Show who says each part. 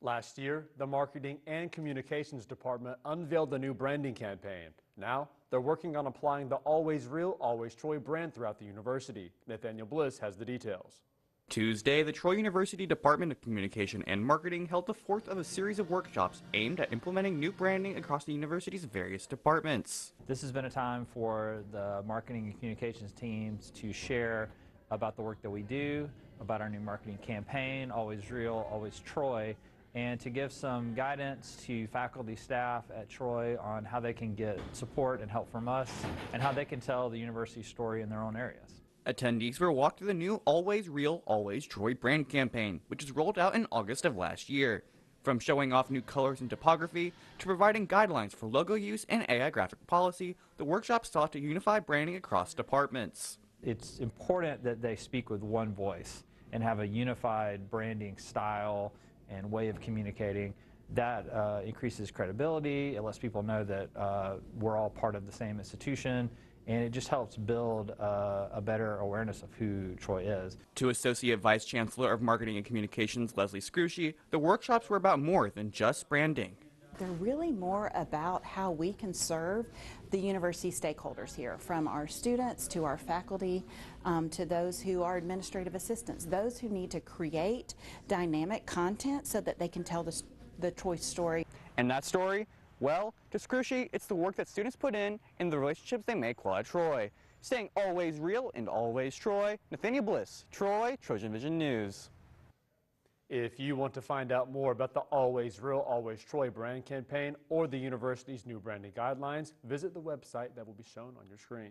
Speaker 1: Last year, the Marketing and Communications Department unveiled the new branding campaign. Now, they're working on applying the Always Real, Always Troy brand throughout the university. Nathaniel Bliss has the details.
Speaker 2: Tuesday, the Troy University Department of Communication and Marketing held the fourth of a series of workshops aimed at implementing new branding across the university's various departments.
Speaker 3: This has been a time for the marketing and communications teams to share about the work that we do, about our new marketing campaign, Always Real, Always Troy, and to give some guidance to faculty, staff at Troy on how they can get support and help from us and how they can tell the university story in their own areas.
Speaker 2: Attendees were walked through the new Always Real, Always Troy brand campaign, which was rolled out in August of last year. From showing off new colors and typography to providing guidelines for logo use and AI graphic policy, the workshop sought to unify branding across departments.
Speaker 3: It's important that they speak with one voice and have a unified branding style and way of communicating. That increases credibility. It lets people know that we're all part of the same institution, and it just helps build a better awareness of who Troy is.
Speaker 2: To Associate Vice Chancellor of Marketing and Communications Leslie Scrushy, the workshops were about more than just branding.
Speaker 4: They're really more about how we can serve the university stakeholders here, from our students to our faculty, to those who are administrative assistants, those who need to create dynamic content so that they can tell the Troy story.
Speaker 2: And that story? Well, to Scrushy, it's the work that students put in and the relationships they make while at Troy. Staying always real and always Troy, Nathaniel Bliss, Troy, TrojanVision News.
Speaker 1: If you want to find out more about the Always Real, Always Troy brand campaign or the university's new branding guidelines, visit the website that will be shown on your screen.